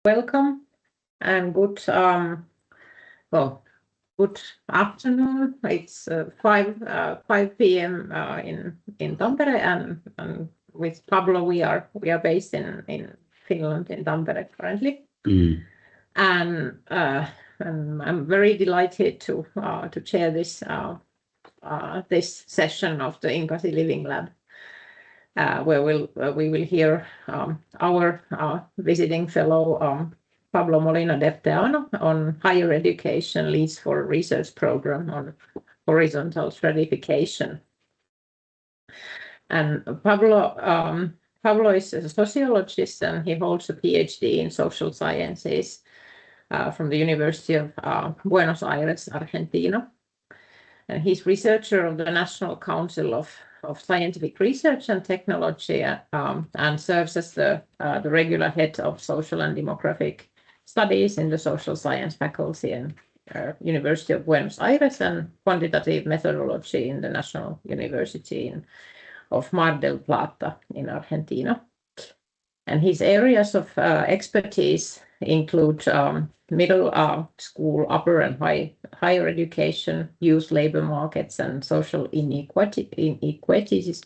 Welcome and good good afternoon. It's 5 p.m. In Tampere, and with Pablo we are based in Finland, in Tampere currently. And I'm very delighted to chair this this session of the Inkasi Living Lab, where we will hear our visiting fellow Pablo Molina Derteano on higher education leads for research program on horizontal stratification. And Pablo is a sociologist, and he holds a PhD in social sciences from the University of Buenos Aires, Argentina. And he's researcher of the National Council of Scientific Research and Technology, and serves as the regular head of social and demographic studies in the social science faculty in University of Buenos Aires, and quantitative methodology in the National University of Mar del Plata in Argentina. And his areas of expertise include middle school, upper and higher education, youth labor markets, and social inequalities,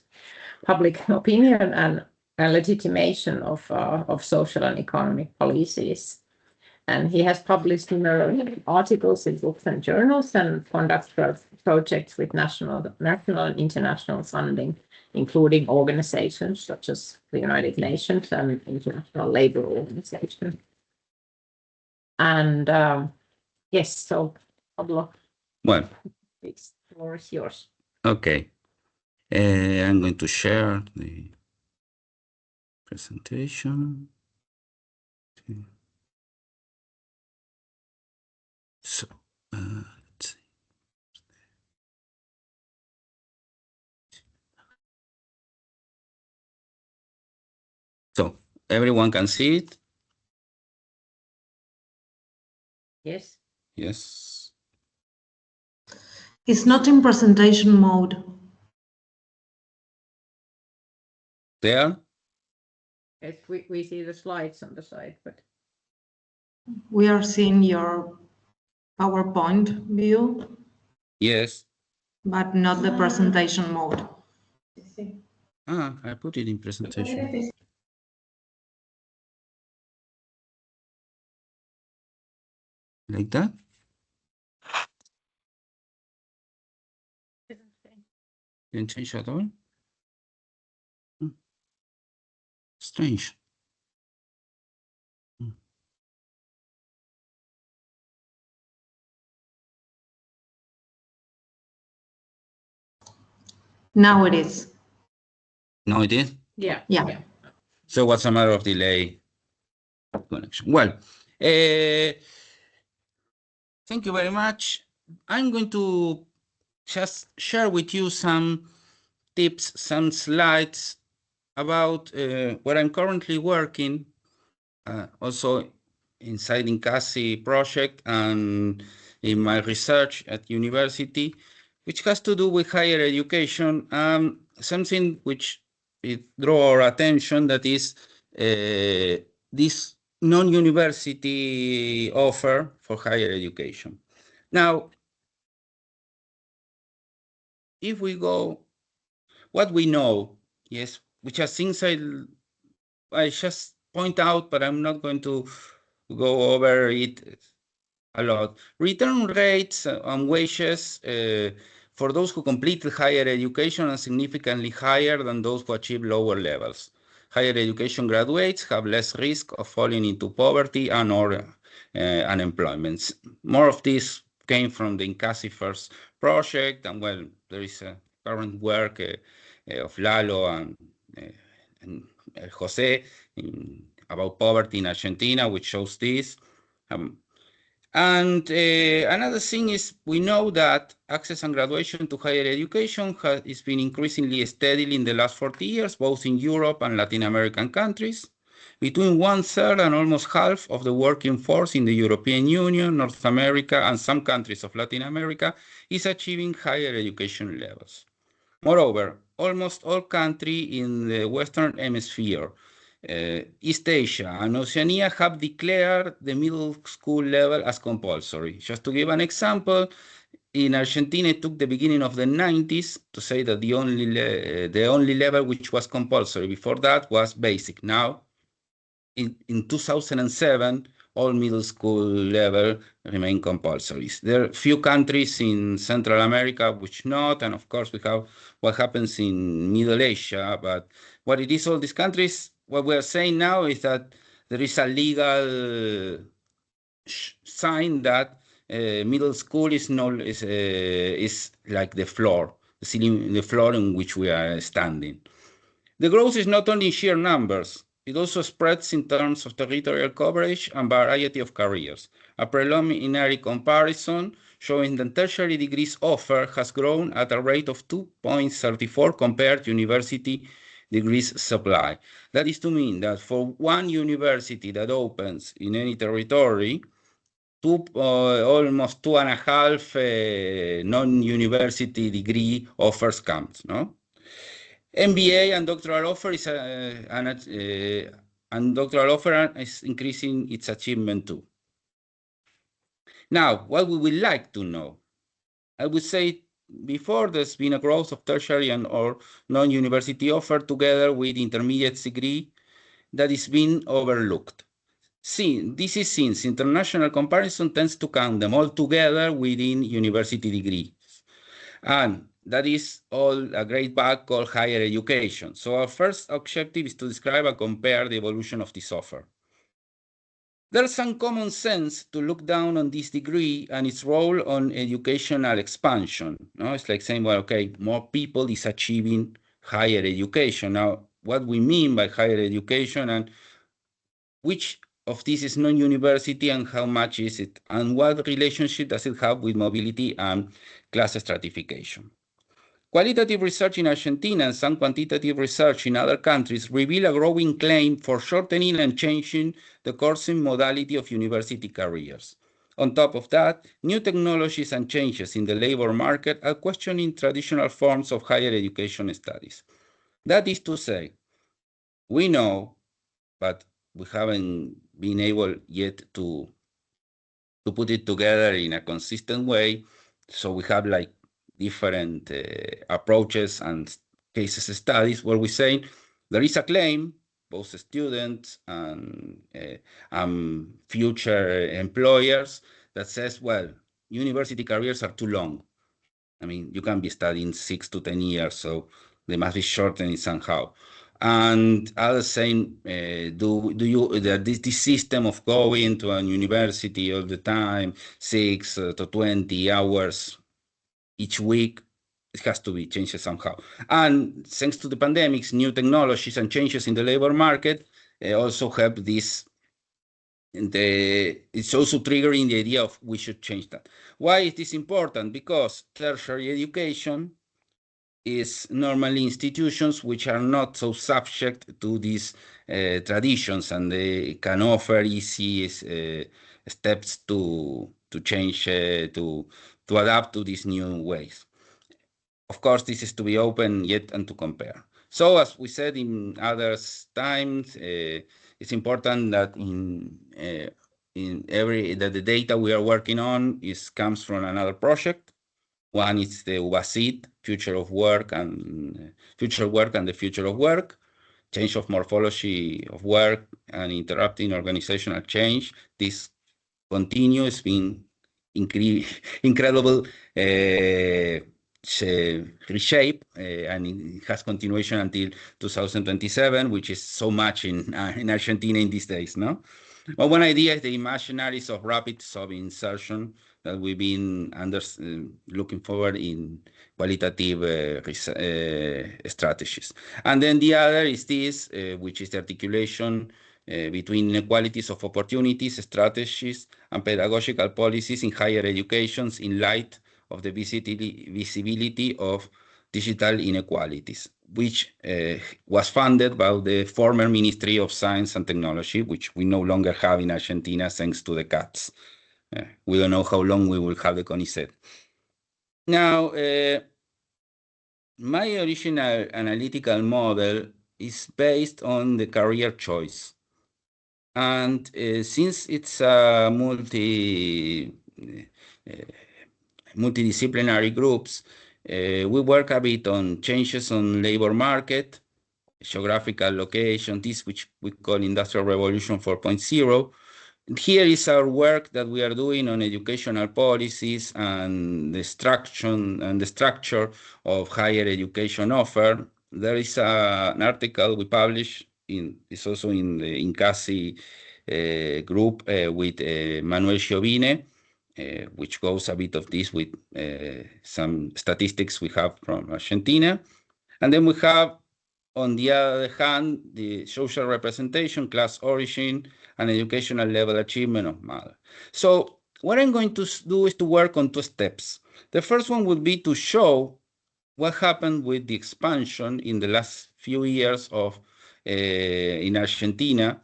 public opinion, and legitimation of social and economic policies. And he has published numerous articles in books and journals, and conducts projects with national and international funding, including organizations such as the United Nations and International Labour Organization. And yes, so Pablo, well, the floor is yours. Okay. I'm going to share the presentation. So, let's see. So, everyone can see it? Yes. Yes. It's not in presentation mode. There? Yes, we see the slides on the side, but We are seeing your PowerPoint view, Yes. but not the presentation mode. I put it in presentation. Like that? Didn't change at all? Strange. Now it is. No, it is? yeah. So what's a matter of delay connection? Well, thank you very much. I'm going to just share with you some tips, some slides about where I'm currently working, also inside Inkasi project and in my research at university, which has to do with higher education, something which it draw our attention, that is this non-university offer for higher education. Now, if we go, what we know, yes, which are things I just point out, but I'm not going to go over it a lot. Return rates on wages for those who complete higher education are significantly higher than those who achieve lower levels. Higher education graduates have less risk of falling into poverty and or unemployment. More of this came from the Inkasi First project, and well, there is a current work of Lalo and Jose about poverty in Argentina, which shows this. Another thing is, we know that access and graduation to higher education has been increasingly steadily in the last 40 years, both in Europe and Latin American countries. Between 1/3 and almost half of the working force in the European Union, North America, and some countries of Latin America is achieving higher education levels. Moreover, almost all countries in the Western Hemisphere East Asia and Oceania have declared the middle school level as compulsory. Just to give an example, in Argentina, it took the beginning of the 90s to say that the only level which was compulsory before that was basic. Now, in 2007, all middle school level remain compulsory. There are few countries in Central America which not, and of course we have what happens in Middle Asia, but what it is all these countries, what we are saying now is that there is a legal sign that middle school is like the floor, the floor in which we are standing. The growth is not only in sheer numbers, it also spreads in terms of territorial coverage and variety of careers. A preliminary comparison showing that tertiary degrees offer has grown at a rate of 2.34 compared to university degrees supply. That is to mean that for one university that opens in any territory, almost 2.5 non-university degree offers comes, no? MBA and doctoral offer is increasing its achievement too. Now, what we would like to know, I would say before there's been a growth of tertiary and or non-university offer together with intermediate degree that is being overlooked. This is since international comparison tends to count them all together within university degrees. And that is all a great bag called higher education. So our first objective is to describe and compare the evolution of this offer. There's some common sense to look down on this degree and its role on educational expansion. No? It's like saying, well, okay, more people is achieving higher education. Now, what we mean by higher education and which of this is non-university and how much is it? And what relationship does it have with mobility and class stratification? Qualitative research in Argentina and some quantitative research in other countries reveal a growing claim for shortening and changing the coursing modality of university careers. On top of that, new technologies and changes in the labor market are questioning traditional forms of higher education studies. That is to say, we know, but we haven't been able yet to put it together in a consistent way. So we have like different approaches and cases studies where we say there is a claim, both students and future employers, that says, well, university careers are too long. I mean, you can be studying 6 to 10 years, so they must be shortened somehow. And others saying, this system of going to a university all the time, 6 to 20 hours each week, it has to be changed somehow. And thanks to the pandemics, new technologies and changes in the labor market also help this. It's also triggering the idea of we should change that. Why is this important? Because tertiary education is normally institutions which are not so subject to these traditions, and they can offer easy steps to change, to adapt to these new ways. Of course, this is to be open yet and to compare. So as we said in other times, it's important that that the data we are working on comes from another project. One is the UBASIT, Future Work and the Future of Work, Change of Morphology of Work and Interrupting Organizational Change. This continues being incredible reshape, and it has continuation until 2027, which is so much in Argentina in these days, no? Well, one idea is the imaginaries of rapid sub-insertion that we've been looking forward in qualitative strategies. And then the other is this, which is the articulation between inequalities of opportunities, strategies, and pedagogical policies in higher educations in light of the visibility of digital inequalities, which was funded by the former Ministry of Science and Technology, which we no longer have in Argentina thanks to the cuts. We don't know how long we will have the CONICET. Now, my original analytical model is based on the career choice. And since it's a multidisciplinary groups, we work a bit on changes on labor market, geographical location, this which we call Industrial Revolution 4.0. Here is our work that we are doing on educational policies and the structure of higher education offer. There is an article we published it's also in the INCASI group with Manuel Giovine, which goes a bit of this with some statistics we have from Argentina. And then we have, on the other hand, the social representation, class origin, and educational level achievement of mother. So what I'm going to do is to work on two steps. The first one would be to show what happened with the expansion in the last few years of in Argentina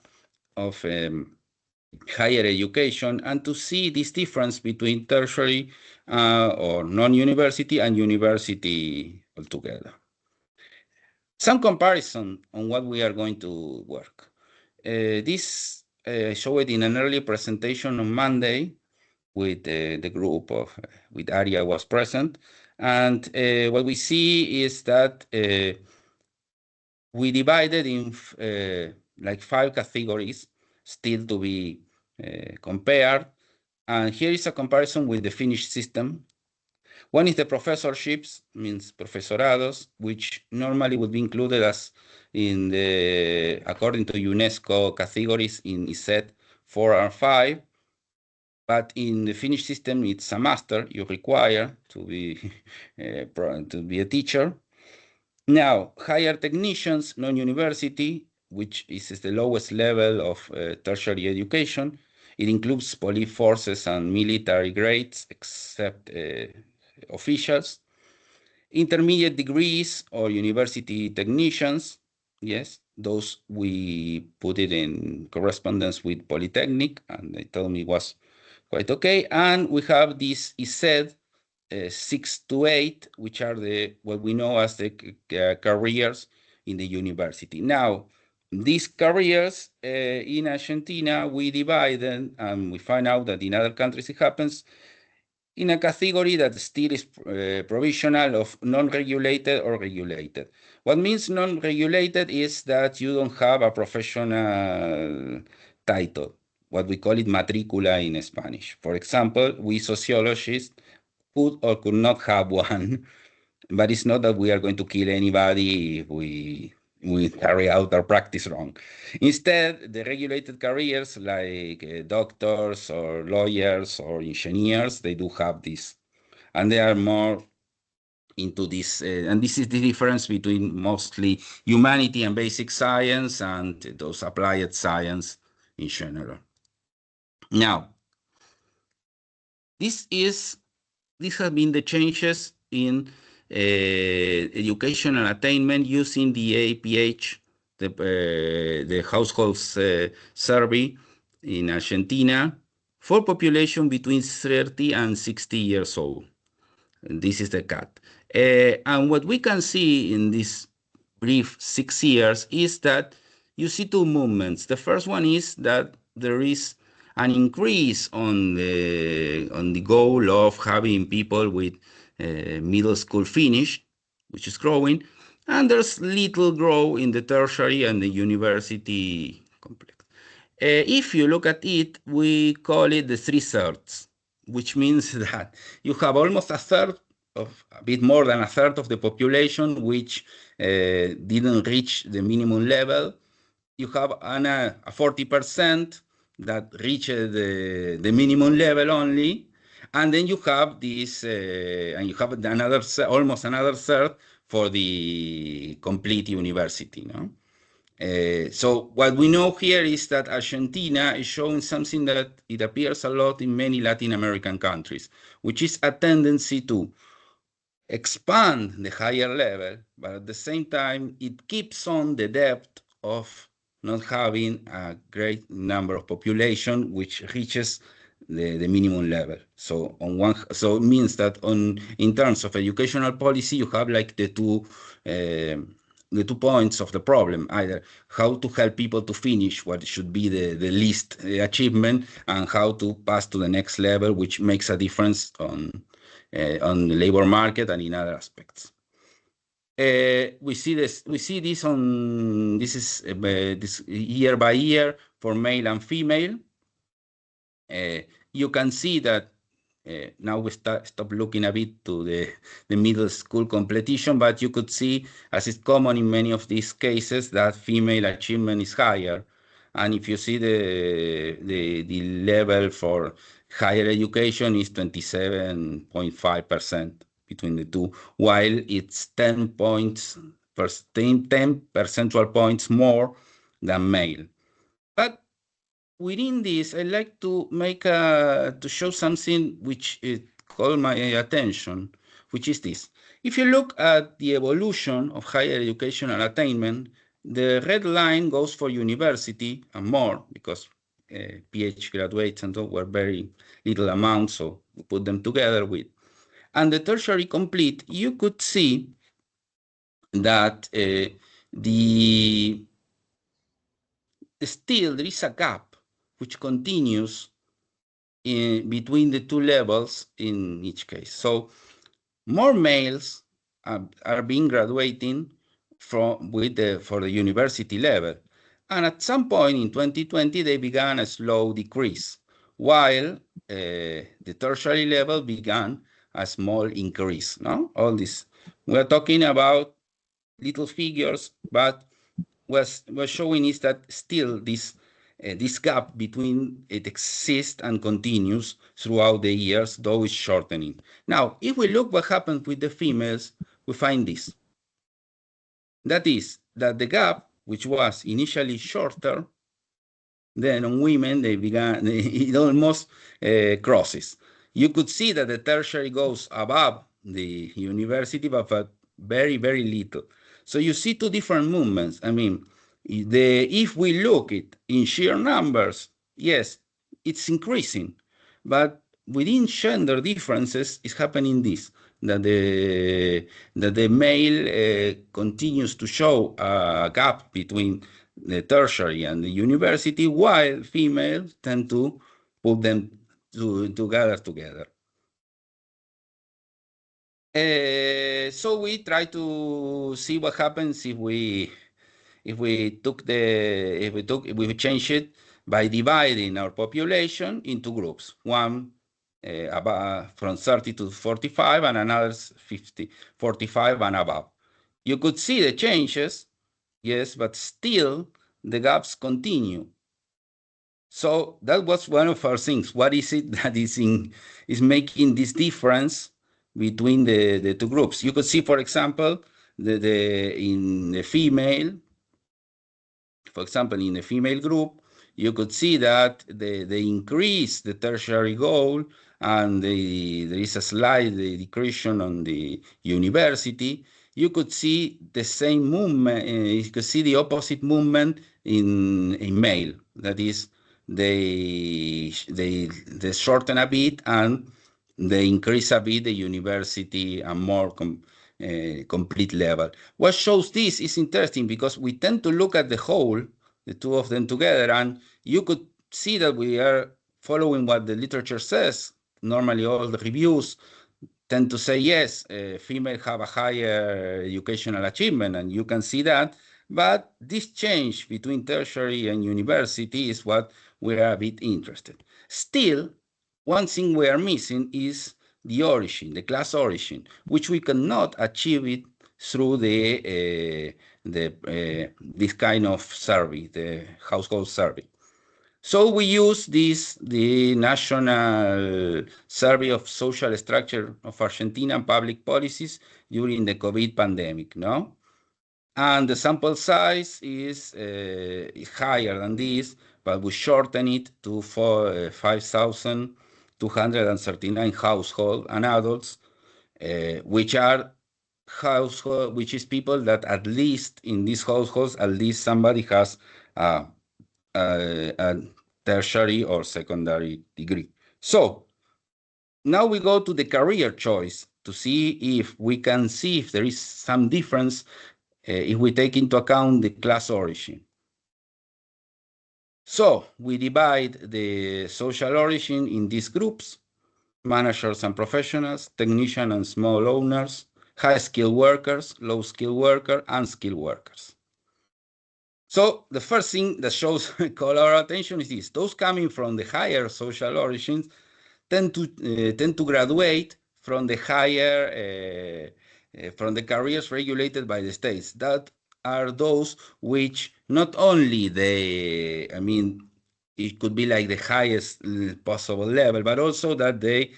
of higher education, and to see this difference between tertiary or non-university and university altogether. Some comparison on what we are going to work. This showed in an early presentation on Monday with the group of, with Aria was present. And what we see is that we divided in like 5 categories still to be compared. And here is a comparison with the Finnish system. One is the professorships, means profesorados, which normally would be included as in the, according to UNESCO categories in ISET 4 or 5. But in the Finnish system, it's a master you require to be a teacher. Now, higher technicians, non-university, which is the lowest level of tertiary education. It includes police forces and military grades, except officials. Intermediate degrees or university technicians, yes, those we put it in correspondence with Polytechnic, and they told me it was quite okay. And we have this ISED 6 to 8, which are the what we know as the careers in the university. Now, these careers in Argentina, we divide them, and we find out that in other countries it happens in a category that still is provisional of non-regulated or regulated. What means non-regulated is that you don't have a professional title, what we call it matrícula in Spanish. For example, we sociologists could or could not have one, but it's not that we are going to kill anybody if we carry out our practice wrong. Instead, the regulated careers like doctors or lawyers or engineers, they do have this. And they are more into this, and this is the difference between mostly humanity and basic science and those applied science in general. Now, these have been the changes in educational attainment using the APH, the household survey in Argentina for population between 30 and 60 years old. And this is the cut. And what we can see in this brief 6 years is that you see two movements. The first one is that there is an increase on the goal of having people with middle school finished, which is growing, and there's little growth in the tertiary and the university complex. If you look at it, we call it the 3/3, which means that you have almost a third of, a bit more than a third of the population which didn't reach the minimum level. You have a 40% that reached the minimum level only, and then you have this, and you have another, almost another third for the complete university, no? So what we know here is that Argentina is showing something that it appears a lot in many Latin American countries, which is a tendency to expand the higher level, but at the same time, it keeps on the depth of not having a great number of population which reaches the minimum level. So so it means that in terms of educational policy, you have like the two points of the problem, either how to help people to finish what should be the least achievement, and how to pass to the next level, which makes a difference on the labor market and in other aspects. We see this. We see this on this is this year by year for male and female. You can see that now we stop looking a bit to the middle school competition, but you could see, as is common in many of these cases, that female achievement is higher. And if you see the level for higher education is 27.5% between the two, while it's 10 percentage points more than male. But within this, I like to make to show something which caught my attention, which is this. If you look at the evolution of higher educational attainment, the red line goes for university and more, because PhD graduates and all were very little amounts, so we put them together with. And the tertiary complete, you could see that still there is a gap which continues in between the two levels in each case. So more males are being graduating for the university level. And at some point in 2020, they began a slow decrease, while the tertiary level began a small increase. No, all this. We're talking about little figures, but what's showing is that still this gap between it exists and continues throughout the years, though it's shortening. Now, if we look what happened with the females, we find this. That is, that the gap, which was initially shorter, then on women, it almost crosses. You could see that the tertiary goes above the university, but very, very little. So you see two different movements. I mean, if we look it in sheer numbers, yes, it's increasing, but within gender differences is happening this, that the male continues to show a gap between the tertiary and the university, while females tend to put them together. So we try to see what happens if we change it by dividing our population into groups. One from 30 to 45 and another 45 and above. You could see the changes, yes, but still the gaps continue. So that was one of our things. What is it that is making this difference between the two groups? You could see, for example, in the female, for example, in the female group, you could see that they increase the tertiary goal, and there is a slight decrease on the university. You could see the same movement, you could see the opposite movement in male. That is, they shorten a bit and they increase a bit the university and more complete level. What shows this is interesting, because we tend to look at the whole, the two of them together, and you could see that we are following what the literature says. Normally all the reviews tend to say, yes, females have a higher educational achievement, and you can see that. But this change between tertiary and university is what we are a bit interested. Still, one thing we are missing is the origin, the class origin, which we cannot achieve it through this kind of survey, the household survey. So we use the National Survey of Social Structure of Argentina and Public Policies during the COVID pandemic, no? And the sample size is higher than this, but we shorten it to 5,239 households and adults, which is people that at least in these households, at least somebody has a tertiary or secondary degree. So now we go to the career choice to see if we can see if there is some difference if we take into account the class origin. So we divide the social origin in these groups: managers and professionals, technicians and small owners, high-skilled workers, low-skilled workers, unskilled workers. So the first thing that call our attention is this: those coming from the higher social origins tend to graduate from the higher from the careers regulated by the states. That are those which not only it could be like the highest possible level, but also that they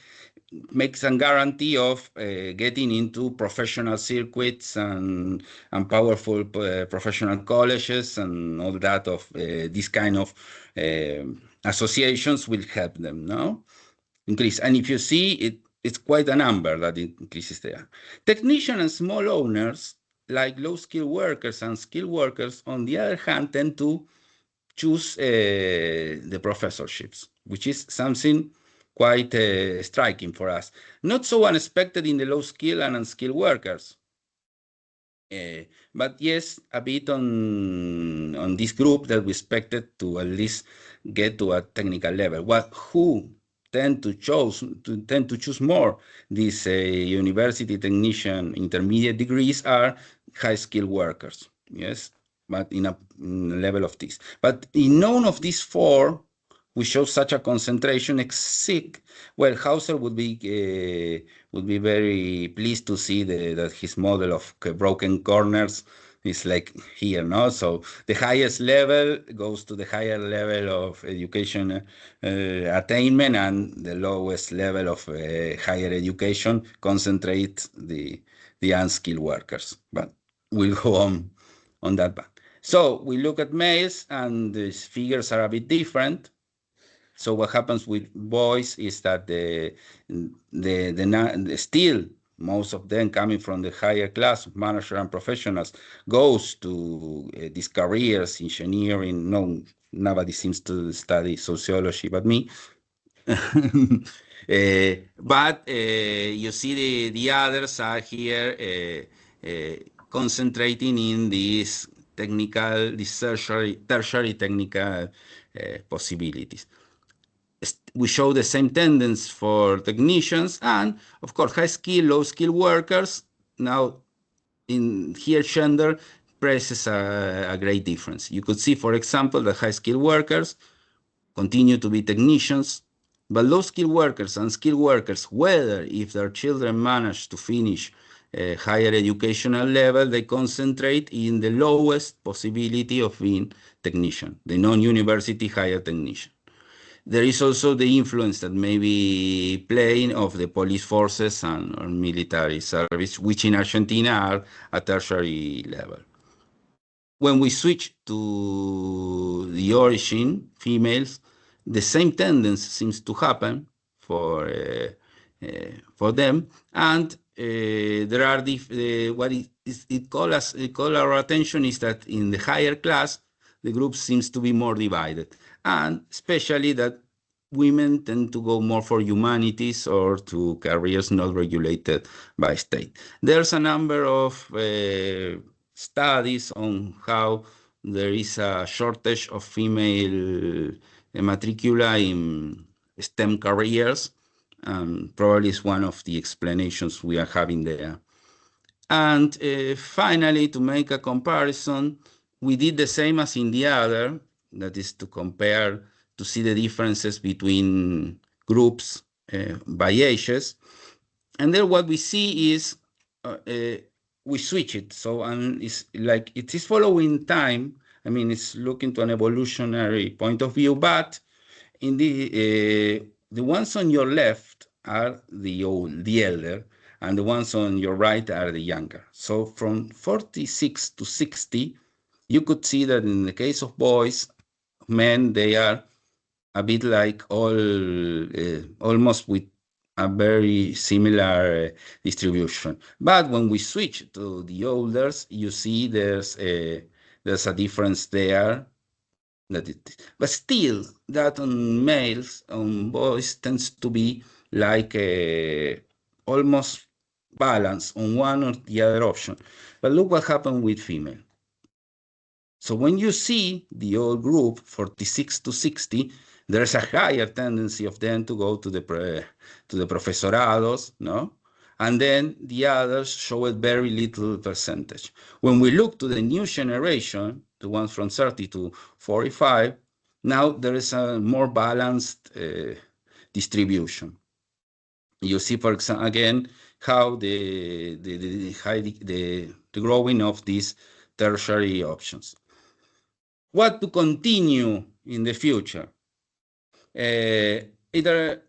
make some guarantee of getting into professional circuits and powerful professional colleges and all that of this kind of associations will help them, no? Increase. And if you see, it's quite a number that increases there. Technicians and small owners, like low-skilled workers and skilled workers, on the other hand, tend to choose the professorships, which is something quite striking for us. Not so unexpected in the low-skilled and unskilled workers, but yes, a bit on this group that we expected to at least get to a technical level. Who tend to choose more these university technician intermediate degrees are high-skilled workers, yes, but in a level of this. But in none of these four we show such a concentration, except, well, Hauser would be very pleased to see that his model of broken corners is like here, no? So the highest level goes to the higher level of education attainment, and the lowest level of higher education concentrates the unskilled workers. But we'll go on that back. So we look at males, and the figures are a bit different. So what happens with boys is that still most of them coming from the higher class of managers and professionals goes to these careers, engineering. No, nobody seems to study sociology but me. But you see the others are here concentrating in these tertiary technical possibilities. We show the same tendency for technicians, and of course high-skilled, low-skilled workers. Now in here gender presses a great difference. You could see, for example, that high-skilled workers continue to be technicians, but low-skilled workers and skilled workers, whether if their children manage to finish a higher educational level, they concentrate in the lowest possibility of being technician, the non-university higher technician. There is also the influence that may be playing of the police forces and or military service, which in Argentina are at tertiary level. When we switch to the origin, females, the same tendency seems to happen for them, and there are what it call our attention is that in the higher class, the group seems to be more divided, and especially that women tend to go more for humanities or to careers not regulated by state. There's a number of studies on how there is a shortage of female matricula in STEM careers, and probably is one of the explanations we are having there. And finally, to make a comparison, we did the same as in the other, that is to compare, to see the differences between groups by ages. And then what we see is we switch it. So, and it's like it is following time. I mean, it's looking to an evolutionary point of view, but in the ones on your left are the elder, and the ones on your right are the younger. So from 46 to 60, you could see that in the case of boys, men, they are a bit like almost with a very similar distribution. But when we switch to the olders, you see there's a difference there. But still, that on males, on boys, tends to be like almost balance on one or the other option. But look what happened with female. So when you see the old group, 46 to 60, there's a higher tendency of them to go to the profesorados, no? And then the others show a very little percentage. When we look to the new generation, the ones from 30 to 45, now there is a more balanced distribution. You see, for example, again, how the growing of these tertiary options. What to continue in the future? Either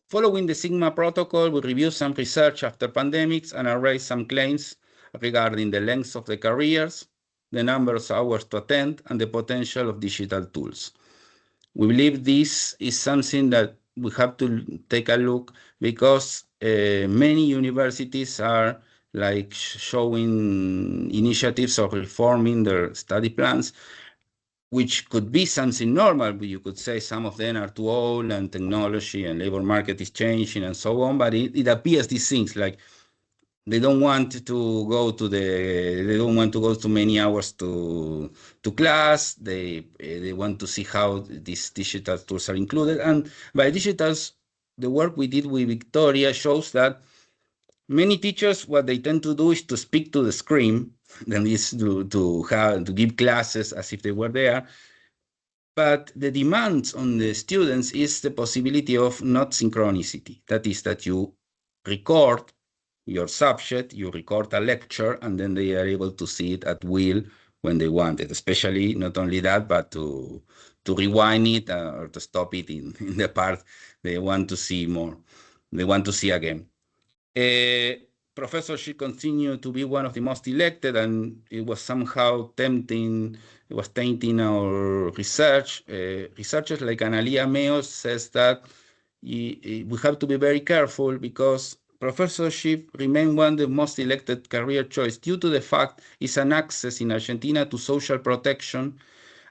following the Sigma protocol, we review some research after pandemics and raise some claims regarding the length of the careers, the number of hours to attend, and the potential of digital tools. We believe this is something that we have to take a look, because many universities are like showing initiatives of reforming their study plans, which could be something normal, but you could say some of them are too old and technology and labor market is changing and so on. But it appears these things like they don't want to go to many hours to class. They want to see how these digital tools are included. And by digitals, the work we did with Victoria shows that many teachers, what they tend to do is to speak to the screen, than is to give classes as if they were there. But the demands on the students is the possibility of not synchronicity. That is, that you record your subject, you record a lecture, and then they are able to see it at will when they want it. Especially, not only that, but to rewind it or to stop it in the part they want to see more, they want to see again. Professorship continued to be one of the most elected, and it was somehow tainting our research. Researchers like Analia Meos says that we have to be very careful, because professorship remains one of the most elected career choice due to the fact it's an access in Argentina to social protection,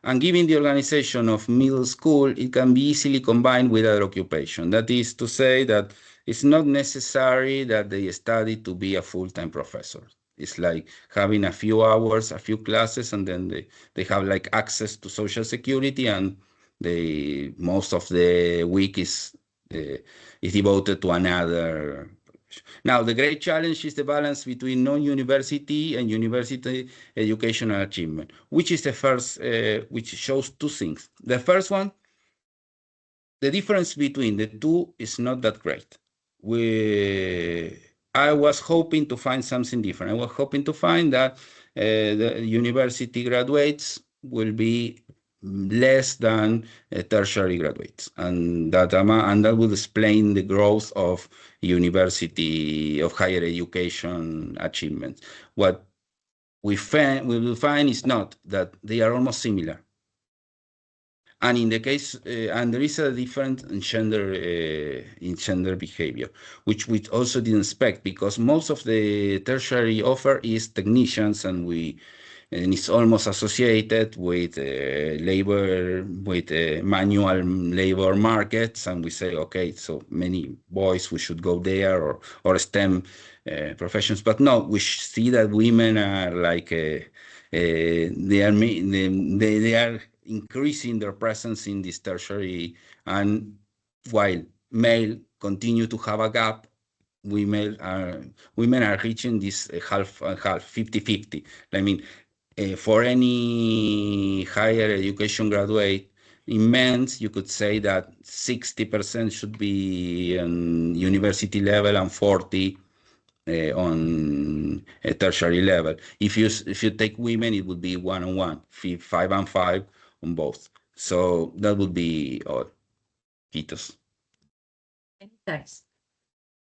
and given the organization of middle school, it can be easily combined with other occupation. That is to say that it's not necessary that they study to be a full-time professor. It's like having a few hours, a few classes, and then they have like access to social security, and most of the week is devoted to another. Now, the great challenge is the balance between non-university and university educational achievement, which is the first, which shows two things. The first one, the difference between the two is not that great. I was hoping to find something different. I was hoping to find that the university graduates will be less than tertiary graduates, and that will explain the growth of university of higher education achievements. What we will find is not that they are almost similar. And in the case, and there is a difference in gender behavior, which we also didn't expect, because most of the tertiary offer is technicians, and it's almost associated with manual labor markets, and we say, okay, so many boys, we should go there, or STEM professions. But no, we see that women are like they are increasing their presence in this tertiary, and while male continue to have a gap, women are reaching this half 50-50. I mean, for any higher education graduate, in men's, you could say that 60% should be on university level and 40 on a tertiary level. If you take women, it would be 1-on-1, 5-on-5 on both. So that would be all. Kiitos. Thanks.